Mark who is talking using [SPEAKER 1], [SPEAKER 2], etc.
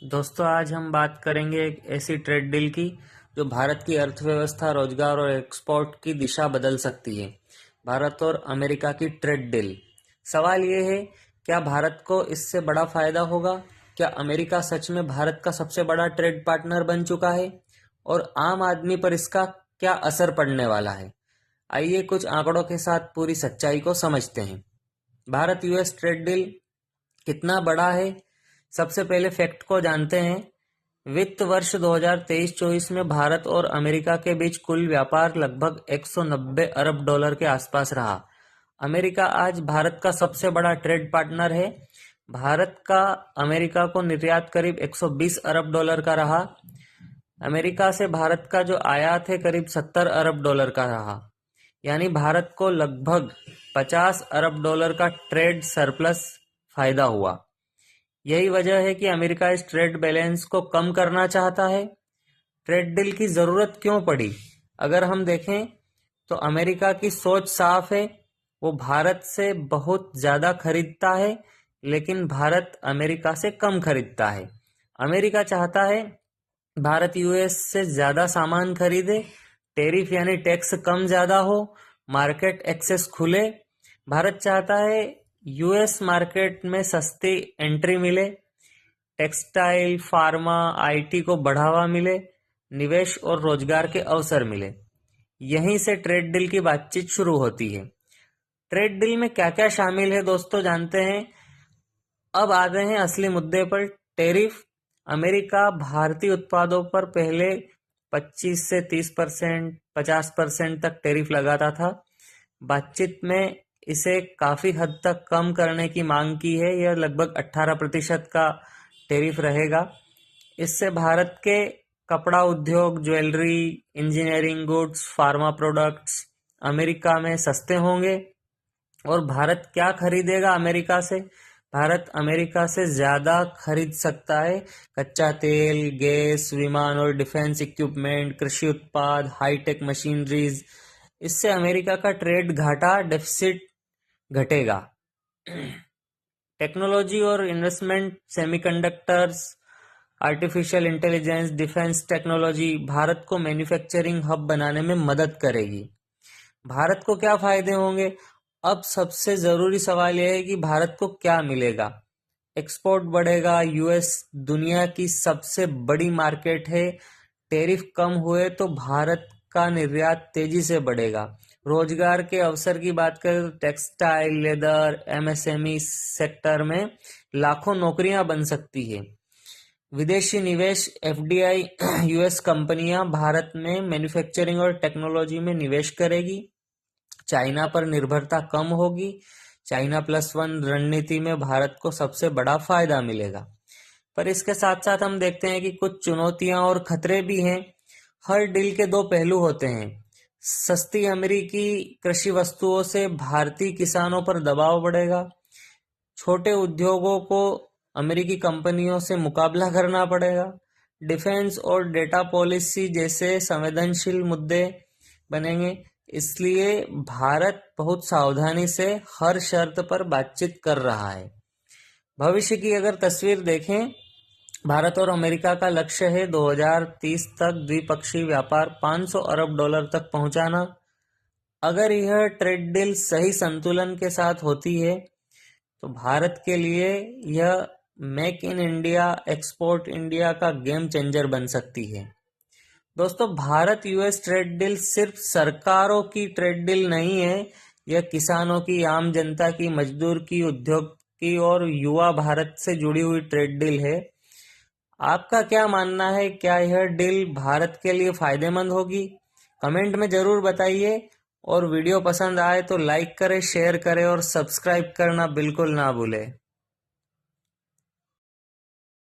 [SPEAKER 1] दोस्तों आज हम बात करेंगे एक ऐसी ट्रेड डील की जो भारत की अर्थव्यवस्था, रोजगार और एक्सपोर्ट की दिशा बदल सकती है। भारत और अमेरिका की ट्रेड डील। सवाल ये है, क्या भारत को इससे बड़ा फायदा होगा? क्या अमेरिका सच में भारत का सबसे बड़ा ट्रेड पार्टनर बन चुका है? और आम आदमी पर इसका क्या असर पड़ने वाला है? आइए कुछ आंकड़ों के साथ पूरी सच्चाई को समझते हैं। भारत यूएस ट्रेड डील कितना बड़ा है? सबसे पहले फैक्ट को जानते हैं। वित्त वर्ष 2023-24 में भारत और अमेरिका के बीच कुल व्यापार लगभग 190 अरब डॉलर के आसपास रहा। अमेरिका आज भारत का सबसे बड़ा ट्रेड पार्टनर है। भारत का अमेरिका को निर्यात करीब 120 अरब डॉलर का रहा। अमेरिका से भारत का जो आयात है करीब 70 अरब डॉलर का रहा। यानी भारत को लगभग 50 अरब डॉलर का ट्रेड सरप्लस फायदा हुआ। यही वजह है कि अमेरिका इस ट्रेड बैलेंस को कम करना चाहता है। ट्रेड डील की जरूरत क्यों पड़ी? अगर हम देखें तो अमेरिका की सोच साफ है। वो भारत से बहुत ज्यादा खरीदता है, लेकिन भारत अमेरिका से कम खरीदता है। अमेरिका चाहता है भारत यूएस से ज्यादा सामान खरीदे, टैरिफ यानी टैक्स कम ज्यादा हो, मार्केट एक्सेस खुले। भारत चाहता है यूएस मार्केट में सस्ती एंट्री मिले, टेक्सटाइल, फार्मा, आईटी को बढ़ावा मिले, निवेश और रोजगार के अवसर मिले। यहीं से ट्रेड डील की बातचीत शुरू होती है। ट्रेड डील में क्या क्या शामिल है दोस्तों, जानते हैं। अब आते हैं असली मुद्दे पर। टैरिफ। अमेरिका भारतीय उत्पादों पर पहले 25 से 30%, 50% तक टैरिफ लगाता था। बातचीत में इसे काफी हद तक कम करने की मांग की है। यह लगभग 18% का टैरिफ रहेगा। इससे भारत के कपड़ा उद्योग, jewellery, engineering goods, pharma products America में सस्ते होंगे। और भारत क्या खरीदेगा अमेरिका से? भारत अमेरिका से ज्यादा खरीद सकता है। कच्चा तेल, गैस, विमान और डिफेंस इक्विपमेंट, कृषि उत्पाद, हाईटेक मशीनरीज। इससे अमेरिका का ट्रेड घाटा, डेफिसिट घटेगा। टेक्नोलॉजी और investment, semiconductors, artificial intelligence, defence technology Bharat को मैन्युफैक्चरिंग हब बनाने में मदद करेगी। भारत को क्या फायदे होंगे? अब सबसे जरूरी सवाल यह है कि भारत को क्या मिलेगा। एक्सपोर्ट बढ़ेगा। यूएस दुनिया की सबसे बड़ी मार्केट है। टैरिफ कम हुए तो भारत का निर्यात तेजी से बढ़ेगा। रोजगार के अवसर की बात करें तो टेक्सटाइल, लेदर, एमएसएमई सेक्टर में लाखों नौकरियां बन सकती है। विदेशी निवेश, एफडीआई, यूएस कंपनियां भारत में मैन्युफैक्चरिंग और टेक्नोलॉजी में निवेश करेगी। चाइना पर निर्भरता कम होगी। चाइना +1 रणनीति में भारत को सबसे बड़ा फायदा मिलेगा। पर इसके साथ साथ हम देखते हैं कि कुछ चुनौतियां और खतरे भी हैं। हर डील के दो पहलू होते हैं। सस्ती अमेरिकी कृषि वस्तुओं से भारतीय किसानों पर दबाव बढ़ेगा। छोटे उद्योगों को अमेरिकी कंपनियों से मुकाबला करना पड़ेगा। डिफेंस और डेटा पॉलिसी जैसे संवेदनशील मुद्दे बनेंगे। इसलिए भारत बहुत सावधानी से हर शर्त पर बातचीत कर रहा है। भविष्य की अगर तस्वीर देखें, भारत और अमेरिका का लक्ष्य है 2030 तक द्विपक्षीय व्यापार 500 अरब डॉलर तक पहुंचाना। अगर यह ट्रेड डील सही संतुलन के साथ होती है तो भारत के लिए यह make in India, export India का गेम चेंजर बन सकती है। दोस्तों, भारत यूएस ट्रेड डील सिर्फ सरकारों की ट्रेड डील नहीं है। यह किसानों की, आम जनता की, मजदूर की, उद्योग की और युवा भारत से जुड़ी हुई ट्रेड डील है। आपका क्या मानना है? क्या यह डील भारत के लिए फायदेमंद होगी? कमेंट में जरूर बताइए। और वीडियो पसंद आए तो लाइक करें, शेयर करें और सब्सक्राइब करना बिल्कुल ना भूलें।